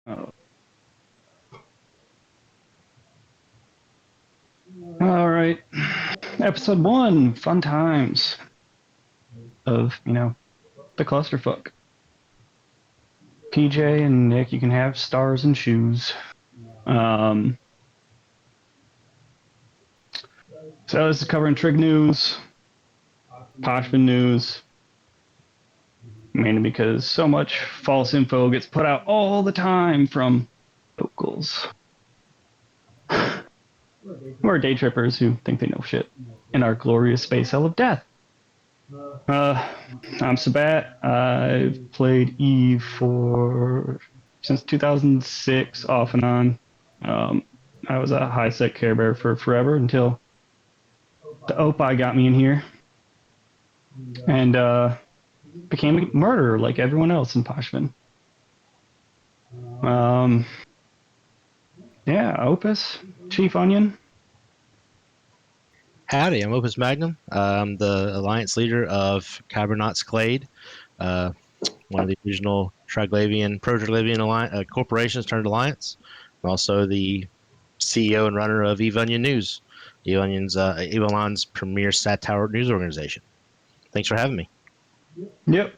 Oh. All right. Episode 1, fun times of, the clusterfuck. PJ and Nick, you can have stars and shoes. Um, so this is covering Trig news, Pochven news, mainly because so much false info gets put out all the time from locals. We're day trippers who think they know shit in our glorious space hell of death. I'm Sabbat. I've played Eve since 2006, off and on. I was a high sec care bear for forever until the Opie got me in here and became a murderer like everyone else in Pochven. Um, yeah, Opus, Chief Onion. Howdy, I'm OpusMagnum. I'm the alliance leader of Cybernauts Clade, uh, one of the original pro-Triglavian corporations turned alliance. I'm also the CEO and runner of Eve Onion News, Eve Onion's premier satire news organization. Thanks for having me. Yep.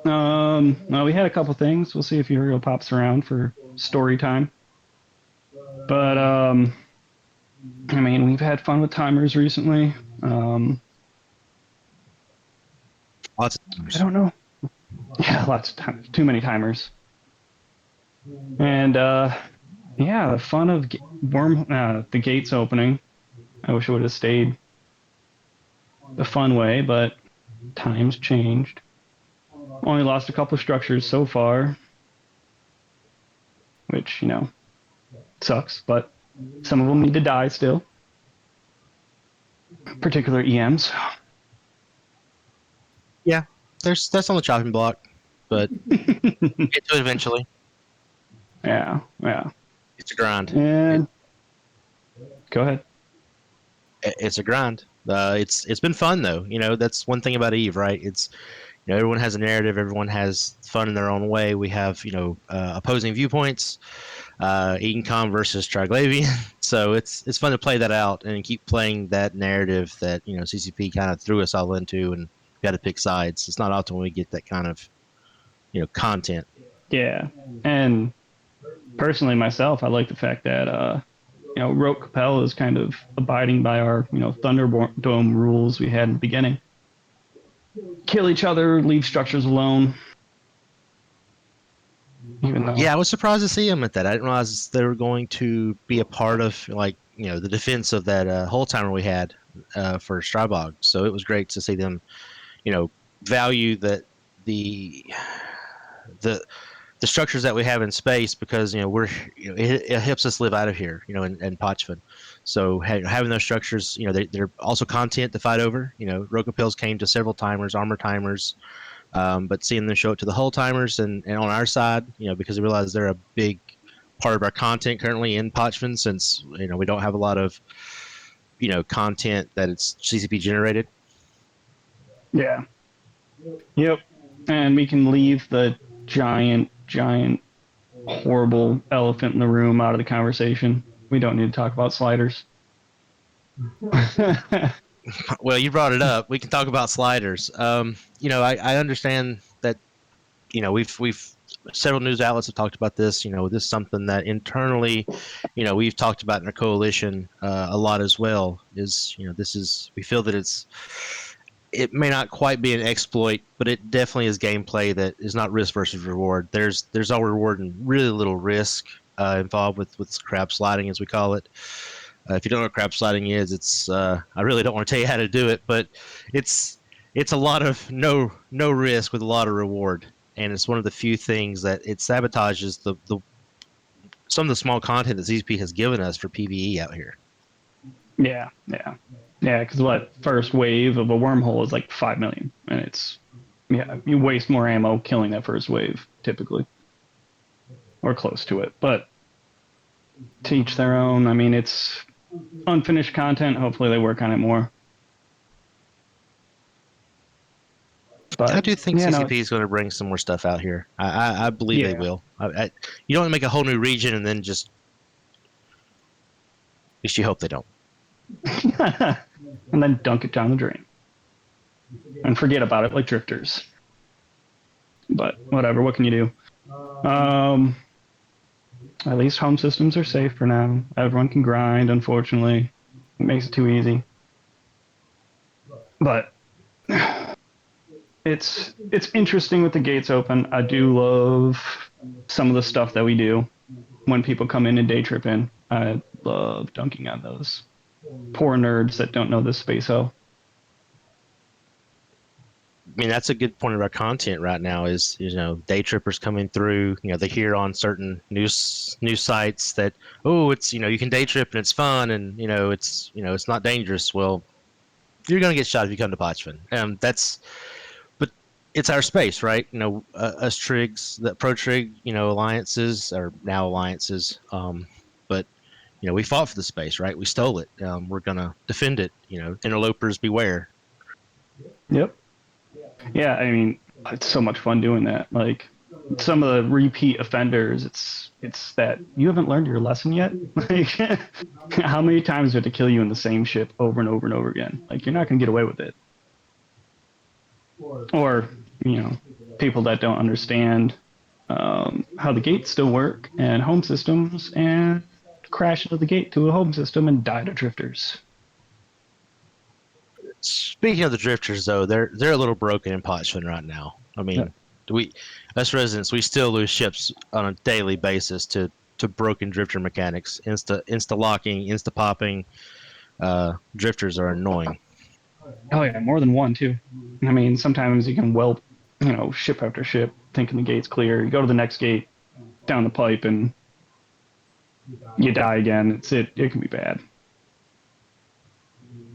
Well, we had a couple things. We'll see if Uriel pops around for story time. But I mean, we've had fun with timers recently. Lots of times. I don't know. Yeah, lots of time. Too many timers. And yeah, the fun of the gates opening. I wish it would have stayed the fun way, but times changed. Only lost a couple of structures so far, which sucks. But some of them need to die still. Particular EMs. Yeah, that's on the chopping block, but get to it eventually. Yeah. It's a grind. And go ahead. It's a grind. It's been fun though. That's one thing about Eve, right? It's everyone has a narrative. Everyone has fun in their own way. We have opposing viewpoints. Econ versus Triglavian. So it's fun to play that out and keep playing that narrative that CCP kind of threw us all into, and we got to pick sides. It's not often we get that kind of content. Yeah, and personally myself, I like the fact that Rote Capel is kind of abiding by our Thunderdome rules we had in the beginning. Kill each other, leave structures alone. Even though, Yeah, I was surprised to see them at that. I didn't realize they were going to be a part of the defense of that whole timer we had for Strybog. So it was great to see them, value that the the structures that we have in space, because it helps us live out of here, in Pochven. So having those structures, they're also content to fight over. Rokapils came to several timers, armor timers, but seeing them show up to the hull timers and on our side, because I realize they're a big part of our content currently in Pochven, since we don't have a lot of content that it's CCP generated. yeah, yep, and we can leave the giant, horrible elephant in the room out of the conversation. We don't need to talk about sliders. Well, you brought it up. We can talk about sliders. I understand that. We've several news outlets have talked about this. This is something that internally, we've talked about in our coalition a lot as well. We feel that it may not quite be an exploit, but it definitely is gameplay that is not risk versus reward. There's all reward and really little risk involved with crab sliding, as we call it. If you don't know what crab sliding is, it's I really don't want to tell you how to do it, but it's a lot of no risk with a lot of reward, and it's one of the few things that it sabotages the some of the small content that ZSP has given us for PvE out here. Yeah. Because what first wave of a wormhole is like 5 million, and you waste more ammo killing that first wave typically, or close to it. But to each their own. I mean, it's unfinished content. Hopefully, they work on it more. I But do think yeah, no, CCP is going to bring some more stuff out here. I believe they yeah, will. You don't make a whole new region and then just, at least you hope they don't. and then dunk it down the drain and forget about it like drifters. But whatever, what can you do? At least home systems are safe for now. Everyone can grind, unfortunately. It makes it too easy. But it's interesting with the gates open. I do love some of the stuff that we do when people come in and day trip in. I love dunking on those poor nerds that don't know this space. I mean, that's a good point of our content right now is, day trippers coming through, they hear on certain news sites that, oh, it's, you can day trip and it's fun and, it's not dangerous. Well, you're going to get shot if you come to Pochven. But it's our space, right? Us trigs, the pro trig, alliances are now alliances. But, we fought for the space, right? We stole it. We're going to defend it, interlopers beware. Yep. Yeah, I mean, it's so much fun doing that. Like some of the repeat offenders, it's that you haven't learned your lesson yet. Like how many times do we have to kill you in the same ship over and over and over again? Like you're not gonna get away with it. Or, people that don't understand how the gates still work and home systems and crash into the gate to a home system and die to drifters. Speaking of the drifters, though, they're a little broken in Pochven right now. I mean, us residents, we still lose ships on a daily basis to broken drifter mechanics. Insta locking, insta popping. Drifters are annoying. Oh yeah, more than one too. I mean, sometimes you can whelp, ship after ship, thinking the gate's clear. You go to the next gate, down the pipe, and you die again. It can be bad.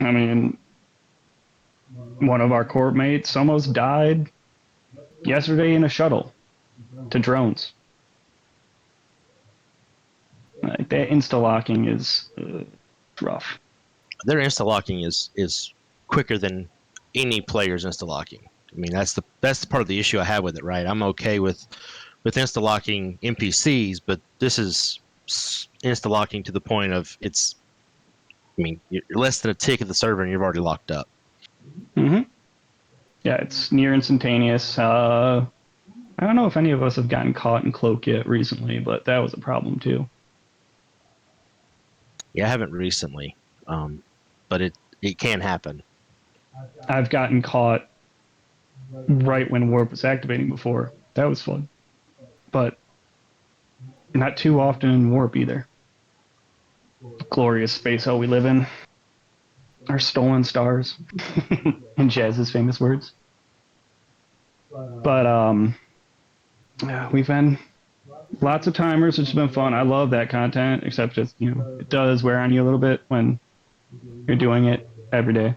I mean, one of our court mates almost died yesterday in a shuttle to drones. Like that insta locking is rough. Their insta locking is quicker than any player's insta locking. I mean, that's the part of the issue I have with it, right? I'm okay with insta locking NPCs, but this is insta locking to the point of it's. I mean, you're less than a tick of the server and you've already locked up. Mm-hmm. Yeah, it's near instantaneous. I don't know if any of us have gotten caught in cloak yet recently, but that was a problem too. Yeah, I haven't recently, but it can happen. I've gotten caught right when warp was activating before. That was fun, but not too often in warp either. Glorious space hell we live in. Our stolen stars, in Jazz's famous words. But yeah, we've been lots of timers, which has been fun. I love that content, except it's it does wear on you a little bit when you're doing it every day.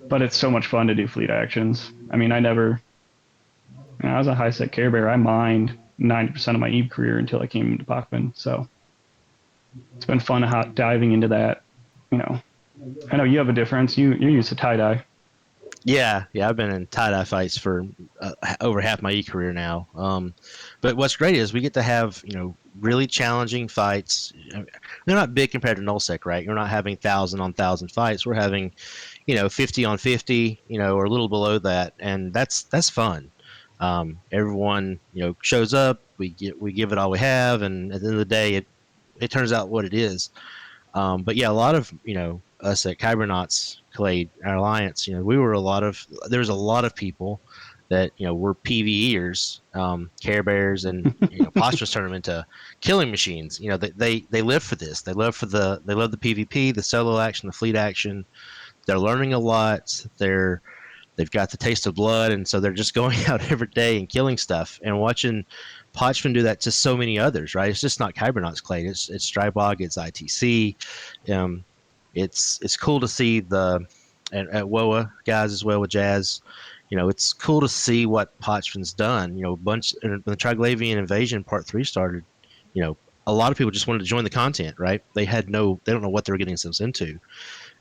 But it's so much fun to do fleet actions. I mean, I was a high set Care Bear. I mined 90% of my Eve career until I came into Pochven. So it's been fun diving into that. I know you have a difference. You're used to tie dye. Yeah, I've been in tie-dye fights for over half my E career now. But what's great is we get to have really challenging fights. They're not big compared to nullsec, right? You're not having 1,000 on 1,000 fights. We're having 50 on 50, or a little below that, and that's fun. Everyone shows up. We give it all we have, and at the end of the day, it turns out what it is. But yeah, a lot of us at Kybernauts, Clade, our alliance, there was a lot of people that were PVEers, Care Bears, and Postures turned them into killing machines. They live for this. They love the PvP, the solo action, the fleet action. They're learning a lot. They've got the taste of blood, and so they're just going out every day and killing stuff and watching Pochven do that to so many others, right? It's just not Kybernauts, Clay. It's Strybog, it's ITC. It's cool to see at WOA guys as well with Jazz. It's cool to see what Pochven's done. When the Triglavian invasion part 3 started, a lot of people just wanted to join the content, right? They don't know what they were getting themselves into.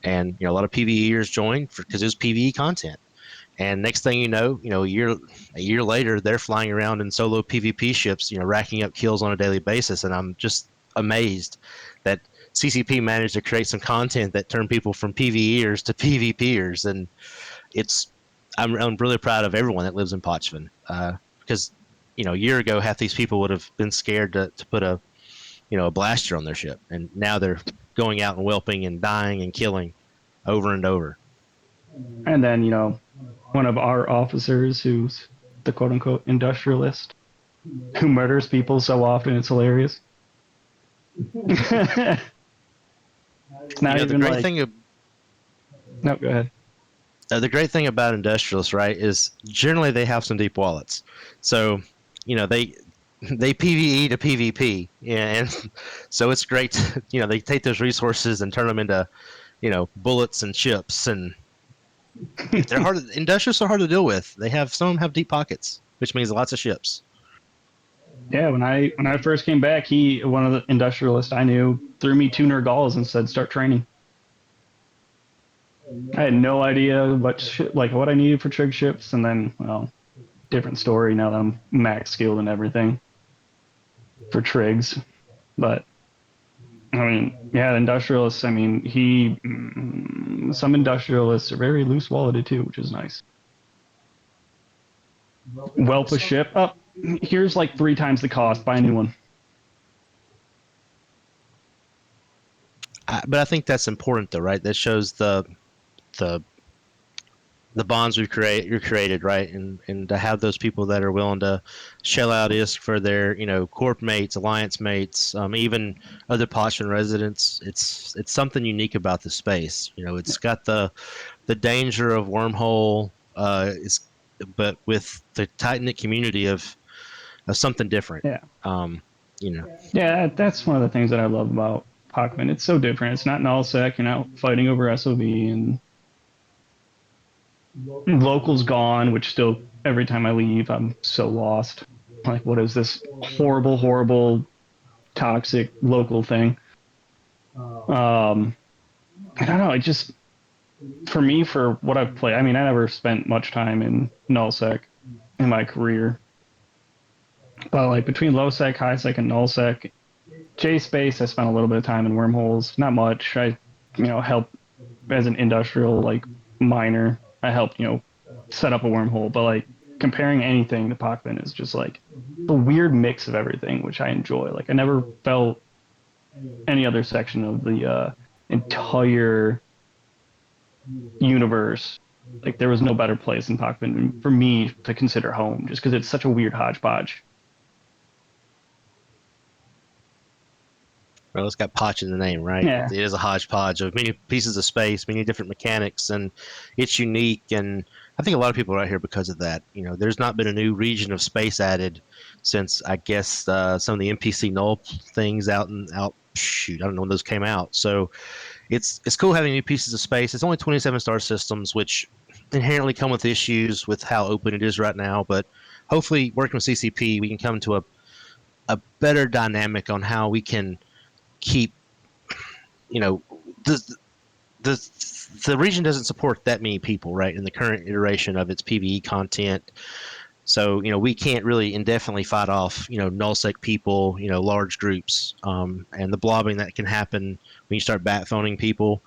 And a lot of PvEers joined because it was PvE content. And next thing you know, a year later, they're flying around in solo PvP ships, you know, racking up kills on a daily basis. And I'm just amazed that CCP managed to create some content that turned people from PvEers to PvPers. And it's, I'm really proud of everyone that lives in Pochven, because, you know, a year ago, half these people would have been scared to put a, you know, a blaster on their ship. And now they're going out and whelping and dying and killing over and over. And then, you know, one of our officers who's the quote unquote industrialist who murders people so often it's hilarious. It's not You know, even like. No, go ahead. The great thing about industrialists, right, is generally they have some deep wallets. So, you know, they PVE to PvP, and so it's great. You know, they take those resources and turn them into, you know, bullets and chips, and they're hard. Industrialists are hard to deal with. They have some of them have deep pockets, which means lots of ships. Yeah, when I first came back, one of the industrialists I knew threw me 2 Nergals and said start training. I had no idea what I needed for trig ships, and then, well, different story now that I'm max skilled and everything for trigs. But I mean, yeah, industrialists. I mean, some industrialists are very loose walleted too, which is nice. Whelp a ship up. Here's like 3 times the cost. Buy a new one. But I think that's important, though, right? That shows the bonds you've created, right? And to have those people that are willing to shell out ISK for their, you know, corp mates, alliance mates, even other Pochven residents. It's something unique about the space. You know, it's got the danger of wormhole, but with the tight knit community of something different. Yeah. You know. Yeah, that's one of the things that I love about Pochven. It's so different. It's not nullsec. You're not fighting over SOV, and local's gone, which still every time I leave, I'm so lost. Like, what is this horrible, horrible, toxic local thing? I don't know. It just, for me, for what I've played, I mean, I never spent much time in nullsec in my career. But like between low sec, high sec, and null sec, J space, I spent a little bit of time in wormholes. Not much. I, you know, help as an industrial like miner. I helped, you know, set up a wormhole. But like comparing anything to Pochven is just like a weird mix of everything, which I enjoy. Like I never felt any other section of the entire universe. Like there was no better place in Pochven for me to consider home, just because it's such a weird hodgepodge. Well, it's got Poch in the name, right? Yeah. It is a hodgepodge of many pieces of space, many different mechanics, and it's unique. And I think a lot of people are out here because of that. You know, there's not been a new region of space added since I guess some of the NPC null things out. Shoot, I don't know when those came out. So it's cool having new pieces of space. It's only 27 star systems, which inherently come with issues with how open it is right now. But hopefully, working with CCP, we can come to a better dynamic on how we can keep, you know, the region doesn't support that many people, right, in the current iteration of its PvE content. So, you know, we can't really indefinitely fight off, you know, nullsec people, you know, large groups, and the blobbing that can happen when you start bat-phoning people,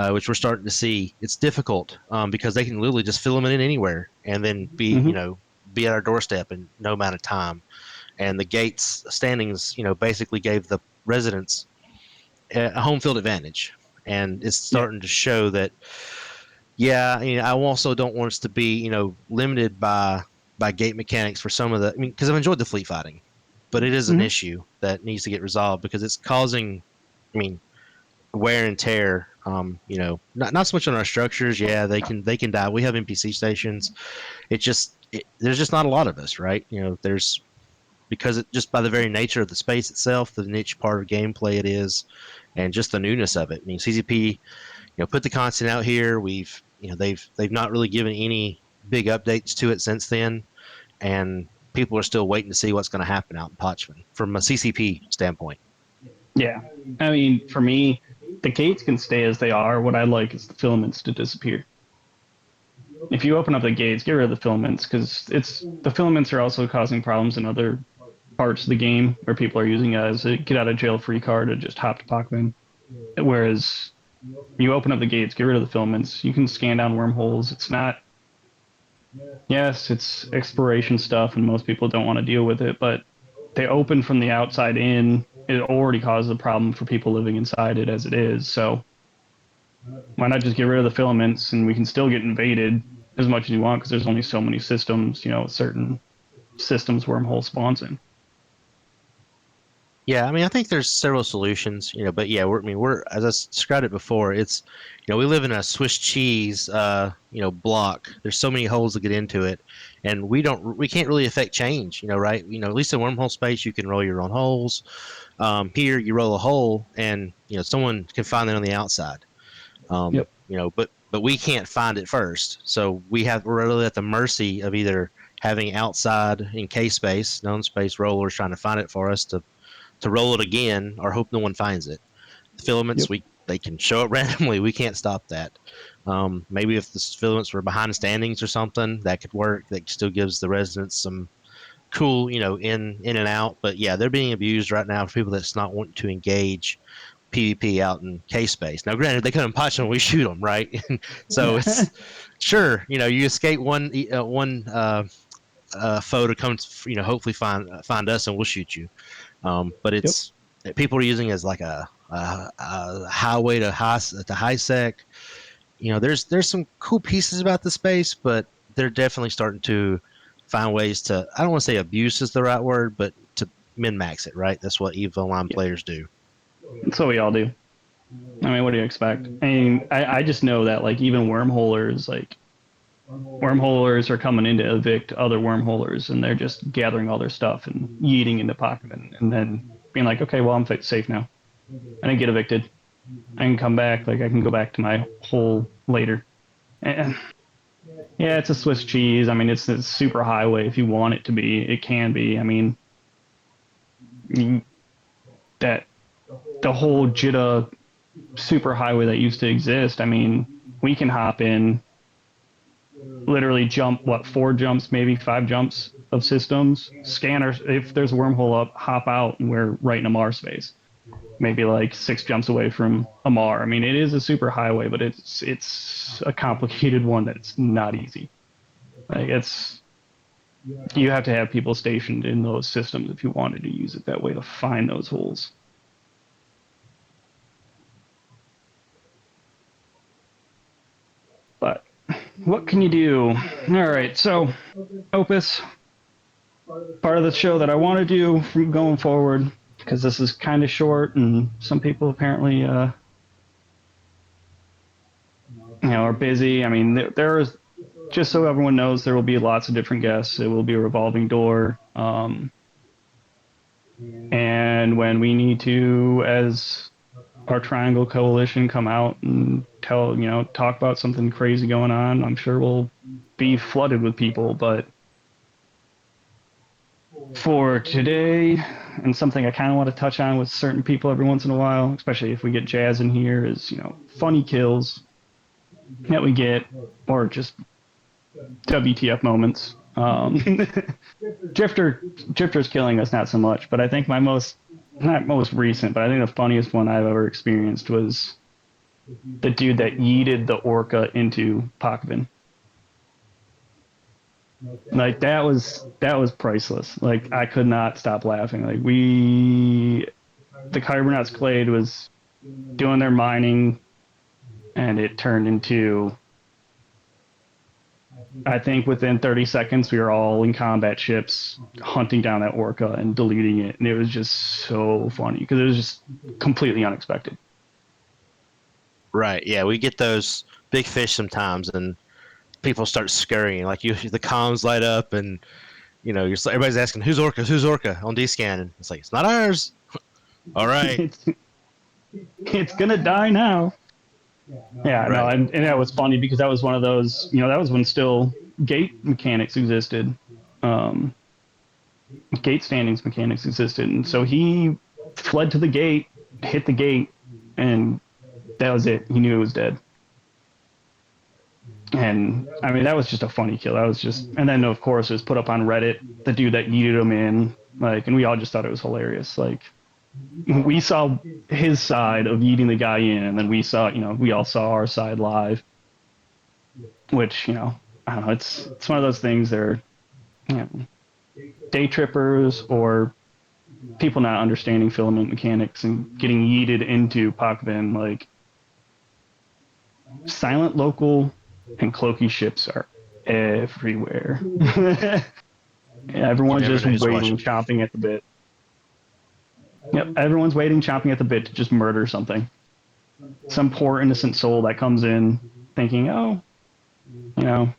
which we're starting to see. It's difficult because they can literally just fill them in anywhere and then be, you know, be at our doorstep in no amount of time. And the gates standings, you know, basically gave the residents a home field advantage, and it's starting to show that. Yeah, you know, I also don't want us to be, you know, limited by gate mechanics for some of the. I mean, because I've enjoyed the fleet fighting, but it is an issue that needs to get resolved because it's causing, I mean, wear and tear. You know, not so much on our structures. Yeah, they can die. We have NPC stations. There's just not a lot of us, right? You know, there's because just by the very nature of the space itself, the niche part of gameplay it is, and just the newness of it. I mean, CCP, you know, put the content out here. We've, you know, they've not really given any big updates to it since then, and people are still waiting to see what's going to happen out in Pochven from a CCP standpoint. Yeah, I mean, for me, the gates can stay as they are. What I like is the filaments to disappear. if you open up the gates, get rid of the filaments, because the filaments are also causing problems in other parts of the game where people are using it as a get out of jail free card to just hop to Pochven. Whereas you open up the gates, get rid of the filaments, you can scan down wormholes. It's not, yes, it's exploration stuff, and most people don't want to deal with it, but they open from the outside in. It already causes a problem for people living inside it as it is. So why not just get rid of the filaments, and we can still get invaded as much as you want, because there's only so many systems, certain systems wormhole spawns in. Yeah, I mean, I think there's several solutions, but yeah, we're as I described it before, it's, we live in a Swiss cheese, block. There's so many holes to get into it, and we can't really affect change, right? At least in wormhole space, you can roll your own holes. Here, you roll a hole, and someone can find it on the outside. Yep. But we can't find it first, so we're really at the mercy of either having outside in case space, known space rollers trying to find it for us to roll it again or hope no one finds it. The filaments, Yep. they can show up randomly. We can't stop that. Maybe if the filaments were behind the standings or something, that could work. That still gives the residents some cool, in and out. But yeah, they're being abused right now for people that's not wanting to engage PvP out in case space. Now, granted, they come in pots when we shoot them, right? So it's sure, you escape one foe to come, hopefully find us and we'll shoot you. But Yep. it's people are using it as like a highway to high sec. There's some cool pieces about the space, but they're definitely starting to find ways to, I don't want to say abuse is the right word, but to min max it, right? That's what EVE Online players do. That's what we all do. I mean, what do you expect? I mean, I just know that like even wormholers, wormholers are coming in to evict other wormholers, and they're just gathering all their stuff and yeeting into Pochven, and then being like, okay, well, I'm safe now. I didn't get evicted. I can come back. Like I can go back to my hole later. And yeah, it's a Swiss cheese. I mean, it's a super highway if you want it to be. It can be. I mean, that the whole Jitta super highway that used to exist. I mean, we can hop in, literally jump 4 jumps, maybe 5 jumps of systems. Scanners, if there's a wormhole up, hop out, and we're right in a Mar space. Maybe like 6 jumps away from a Mar. I mean, it is a super highway, but it's a complicated one that's not easy. Like you have to have people stationed in those systems if you wanted to use it that way to find those holes. But what can you do? All right, so Opus, part of the show that I want to do from going forward, because this is kind of short, and some people apparently, are busy. I mean, there is, just so everyone knows, there will be lots of different guests. It will be a revolving door. And when we need to, as our Triangle Coalition, come out and talk about something crazy going on, I'm sure we'll be flooded with people. But for today, and something I kind of want to touch on with certain people every once in a while, especially if we get Jazz in here, is, funny kills that we get, or just WTF moments. Drifter's killing us, not so much, but I think my not most recent, but I think the funniest one I've ever experienced was the dude that yeeted the orca into Pochven. Like that was priceless. Like I could not stop laughing. Like the Cybernauts Clade was doing their mining, and it turned into, I think within 30 seconds we were all in combat ships hunting down that orca and deleting it, and it was just so funny because it was just completely unexpected. Right. Yeah, we get those big fish sometimes, and people start scurrying. Like the comms light up, and everybody's asking who's orca on D-scan, and it's like it's not ours. All right. It's gonna die now. Yeah, right. No, and that was funny because that was one of those, that was when still gate mechanics existed. Gate standings mechanics existed. And so he fled to the gate, hit the gate, and that was it. He knew it was dead. And I mean, that was just a funny kill. That was just, and then of course it was put up on Reddit. The dude that yeeted him in, like, and we all just thought it was hilarious. Like, we saw his side of yeeting the guy in, and then we saw, we all saw our side live. Which, I don't know. It's one of those things. They're, you know, day trippers or people not understanding filament mechanics and getting yeeted into Pochven. Like, silent local and cloaky ships are everywhere. You Everyone's never just know who's waiting, watching. chomping at the bit. Yep, everyone's waiting, chomping at the bit to just murder something. Some poor innocent soul that comes in thinking, oh, you know,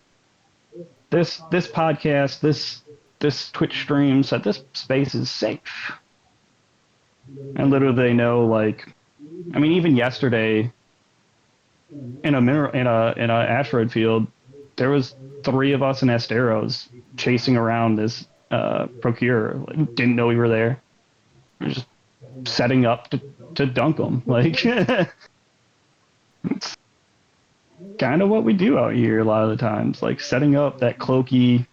this podcast, this Twitch stream said this space is safe. And literally they know, like, I mean, even yesterday in a asteroid field, there was 3 of us in Esteros chasing around this procure. Like, didn't know we were there. We were just setting up to dunk them. Like, it's kind of what we do out here a lot of the times. Like, setting up that cloaky,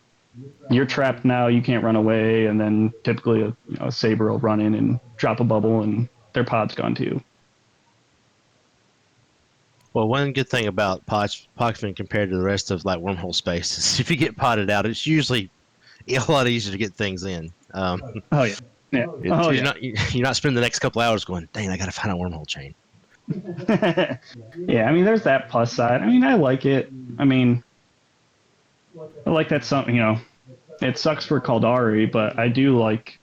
you're trapped now, you can't run away, and then typically a saber will run in and drop a bubble, and their pod's gone too. Well, one good thing about Pochven compared to the rest of like wormhole space is if you get potted out, it's usually a lot easier to get things in. Oh yeah, yeah, oh You're yeah. not spending the next couple hours going, dang, I got to find a wormhole chain. Yeah, I mean, there's that plus side. I mean, I like it. I mean, I like that something, it sucks for Caldari, but I do like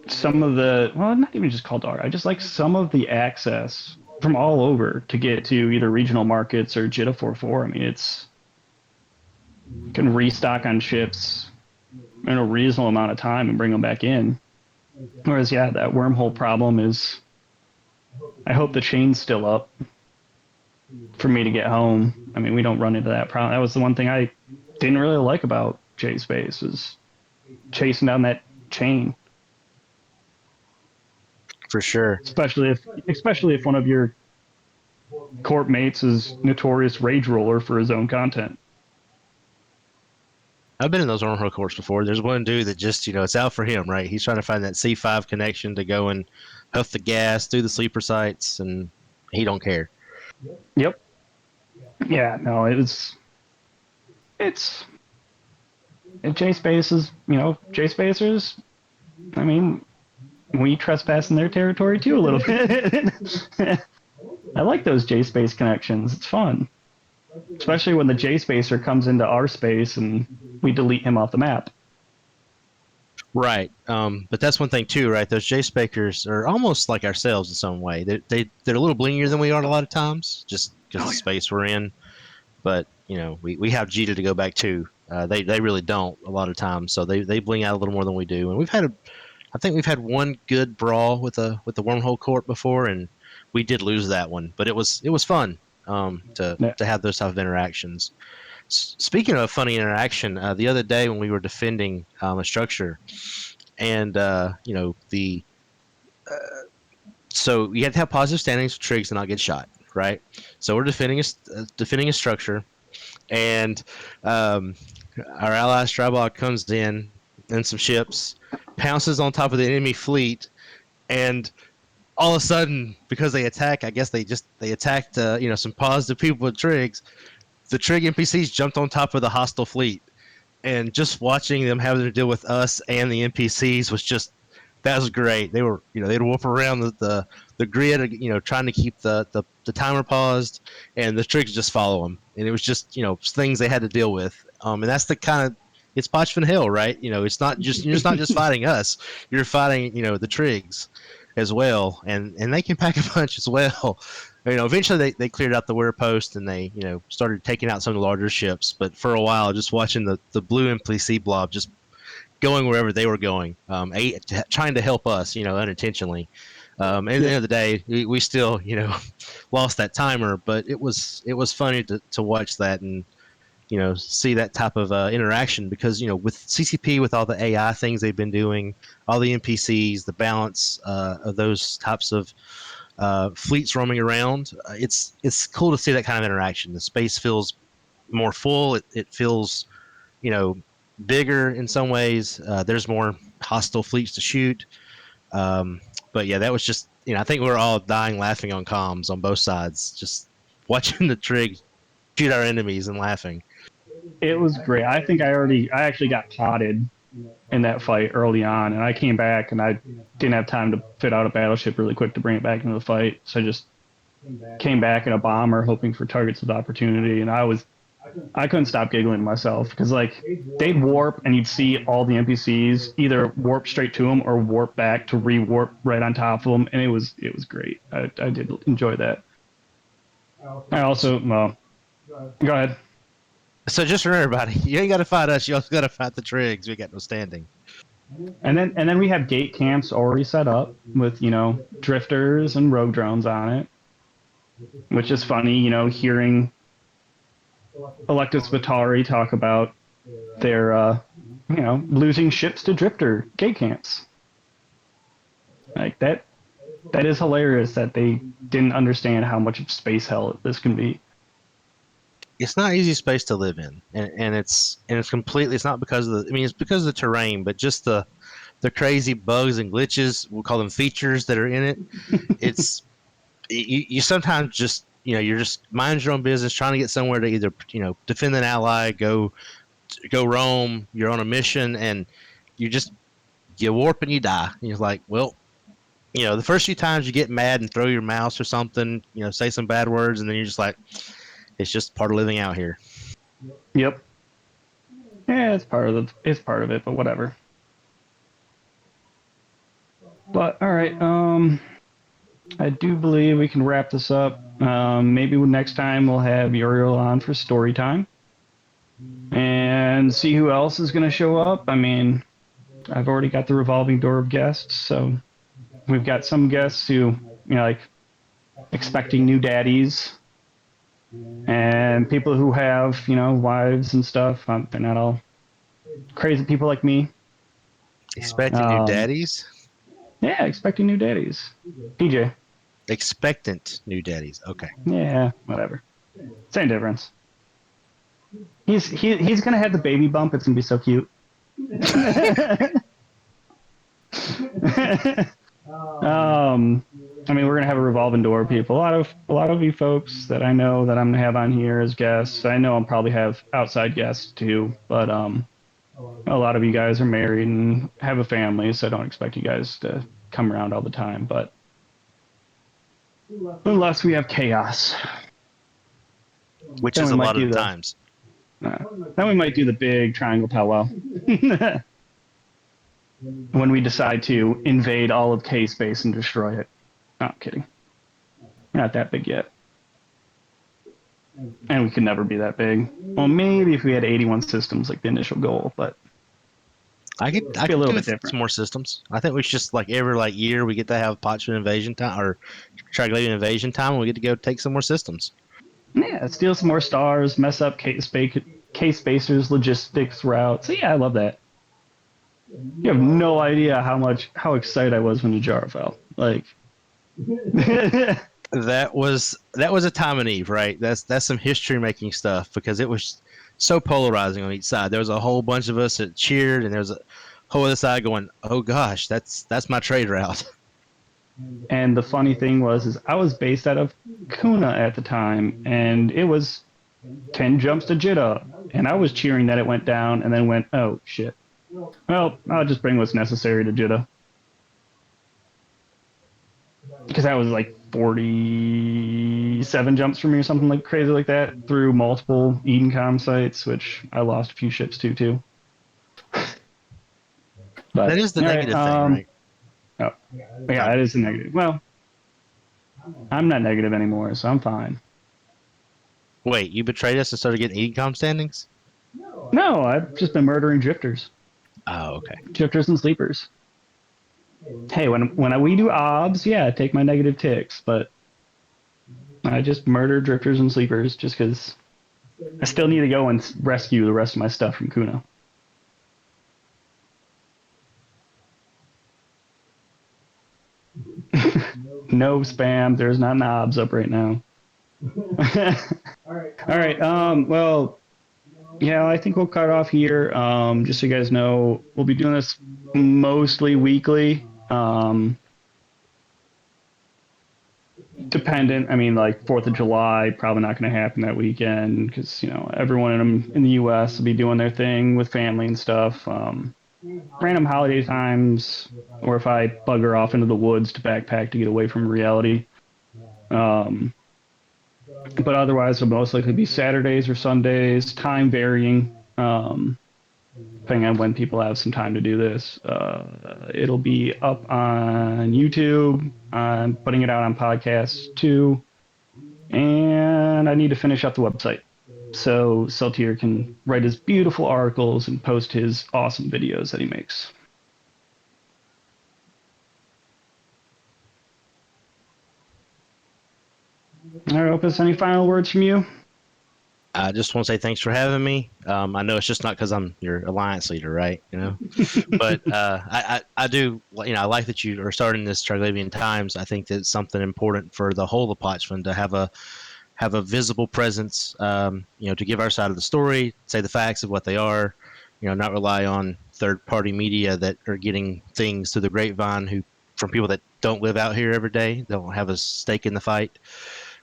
some of well, not even just Caldari. I just like some of the access from all over to get to either regional markets or JITA 4.4. I mean, you can restock on ships in a reasonable amount of time and bring them back in. Whereas, yeah, that wormhole problem is, I hope the chain's still up for me to get home. I mean, we don't run into that problem. That was the one thing I didn't really like about J-Space, was chasing down that chain. For sure. Especially if one of your corp mates is notorious rage roller for his own content. I've been in those wormhole courts before. There's one dude that just, it's out for him, right? He's trying to find that C5 connection to go and huff the gas, do the sleeper sites, and he don't care. Yep. Yeah, no, it's J-Spaces, J-Spacers, I mean, we trespass in their territory too a little bit. I like those J-Space connections. It's fun. Especially when the J-Spacer comes into our space and we delete him off the map. Right. But that's one thing too, right? Those J-Spacers are almost like ourselves in some way. They're a little blingier than we are a lot of times, just because of the space we're in. But, we have Jita to go back to. They really don't a lot of times, so they bling out a little more than we do. And I think we've had one good brawl with the wormhole court before, and we did lose that one, but it was fun to have those type of interactions. Speaking of funny interaction, the other day when we were defending a structure, and so you had to have positive standings for trigs to not get shot, right? So we're defending a structure, and our ally Strybog comes in some ships, pounces on top of the enemy fleet, and all of a sudden, because they attack, I guess they attacked some positive people with trigs. The trig NPCs jumped on top of the hostile fleet, and just watching them having to deal with us and the NPCs that was great. They were they'd whoop around the grid, trying to keep the timer paused, and the trigs just follow them, and it was just things they had to deal with. And that's the kind of, it's Pochven Hill, right? It's not just, you're just not just fighting us, you're fighting the trigs as well, and they can pack a punch as well. Eventually they cleared out the wear post, and they started taking out some of the larger ships. But for a while, just watching the blue NPC blob just going wherever they were going, trying to help us, unintentionally. At the end of the day, we still lost that timer, but it was funny to watch that and see that type of interaction, because with CCP, with all the AI things they've been doing, all the NPCs, the balance of those types of fleets roaming around. It's cool to see that kind of interaction. The space feels more full. It feels, you know, bigger in some ways. There's more hostile fleets to shoot. But yeah, that was just, you know, I think we were all dying laughing on comms on both sides, just watching the Trig shoot our enemies and laughing. It was great. I actually got potted in that fight early on, and I came back and I didn't have time to fit out a battleship really quick to bring it back into the fight. So I just came back in a bomber, hoping for targets of opportunity, and I couldn't stop giggling to myself because like they'd warp and you'd see all the NPCs either warp straight to them or warp back to re-warp right on top of them, and it was great. I did enjoy that. I also well, go ahead. So just remember, everybody, you ain't got to fight us. You also got to fight the Trigs. We got no standing. And then we have gate camps already set up with drifters and rogue drones on it, which is funny. Hearing Electus Vitari talk about their losing ships to drifter gate camps. Like that is hilarious that they didn't understand how much of space hell this can be. It's not easy space to live in, and it's completely. It's not because of the. I mean, it's because of the terrain, but just the crazy bugs and glitches. We'll call them features that are in it. It's you sometimes just you're just mind your own business, trying to get somewhere to either defend an ally, go roam. You're on a mission, and you warp and you die. And you're like, well, the first few times you get mad and throw your mouse or something, say some bad words, and then you're just like, it's just part of living out here. Yep. Yeah, it's part of it, but whatever. But all right, I do believe we can wrap this up. Maybe next time we'll have Uriel on for story time and see who else is going to show up. I mean, I've already got the revolving door of guests, so we've got some guests who like expecting new daddies. And people who have, wives and stuff, they're not all crazy people like me. Expecting new daddies? Yeah, expecting new daddies. PJ. Expectant new daddies. Okay. Yeah, whatever. Same difference. He's gonna have the baby bump. It's gonna be so cute. I mean, we're gonna have a revolving door, people. A lot of you folks that I know that I'm gonna have on here as guests. I know I'll probably have outside guests too, but a lot of you guys are married and have a family, so I don't expect you guys to come around all the time. But unless we have chaos, which is a lot of the times. Then we might do the big triangle powwow. When we decide to invade all of K-space and destroy it. No, I'm kidding. We're not that big yet. And we could never be that big. Well, maybe if we had 81 systems like the initial goal, but I could be a little bit do different. Some more systems. I think we should just every year we get to have Pochven invasion time or Triglavian invasion time, and we get to go take some more systems. Yeah, steal some more stars, mess up K-spacers logistics routes. So yeah, I love that. You have no idea how excited I was when the jar fell. Like that was a time and Eve, right? That's some history making stuff because it was so polarizing on each side. There was a whole bunch of us that cheered, and there was a whole other side going, "Oh gosh, that's my trade route." And the funny thing was I was based out of Kuna at the time, and it was 10 jumps to Jeddah, and I was cheering that it went down, and then went, "Oh shit." Well, I'll just bring what's necessary to Jeddah. Because that was like 47 jumps for me or something like crazy like that through multiple Edencom sites, which I lost a few ships to too. But, that is the negative thing, right? Oh, yeah, that is the negative. Well, I'm not negative anymore, so I'm fine. Wait, you betrayed us and started getting Ecom standings? No, I've just been murdering drifters. Oh, okay. Drifters and sleepers. Hey, when we do OBS, yeah, take my negative ticks, but I just murder drifters and sleepers just because I still need to go and rescue the rest of my stuff from Kuna. No spam. There's not knobs up right now. All right. Well, yeah, I think we'll cut off here. Just so you guys know, we'll be doing this mostly weekly. Dependent. I mean, like 4th of July, probably not going to happen that weekend because everyone in the U.S. will be doing their thing with family and stuff. Random holiday times, or if I bugger off into the woods to backpack to get away from reality. Um, but otherwise, it'll most likely be Saturdays or Sundays, time varying, depending on when people have some time to do this. It'll be up on YouTube. I'm putting it out on podcasts too. And I need to finish up the website so Celtier can write his beautiful articles and post his awesome videos that he makes. All right, Opus, any final words from you? I just want to say thanks for having me. I know it's just not because I'm your alliance leader, right? But I do, I like that you are starting this Triglavian Times. I think that's something important for the whole of Pochven to have a visible presence, to give our side of the story, say the facts of what they are, not rely on third-party media that are getting things through the grapevine from people that don't live out here every day, don't have a stake in the fight.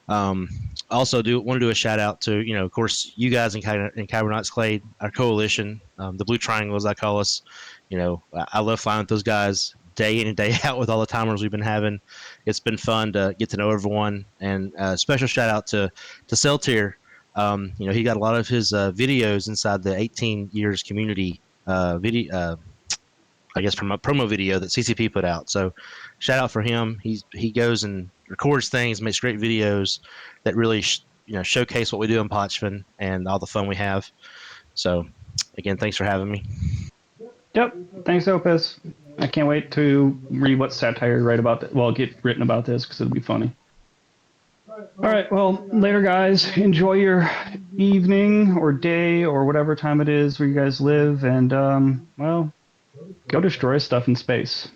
Also want to do a shout out to, of course, you guys in Cybernauts Clade, our coalition, the Blue Triangle as I call us. I love flying with those guys day in and day out with all the timers we've been having. It's been fun to get to know everyone, and special shout out to Celtier. He got a lot of his videos inside the 18 years community video. I guess from a promo video that CCP put out. So shout out for him. He goes and records things, makes great videos that really showcase what we do in Pochven and all the fun we have. So again, thanks for having me. Yep. Thanks, Opus. I can't wait to read what satire you write about. Get written about this because it'll be funny. All right. Well, later, guys. Enjoy your evening or day or whatever time it is where you guys live, and well, go destroy stuff in space.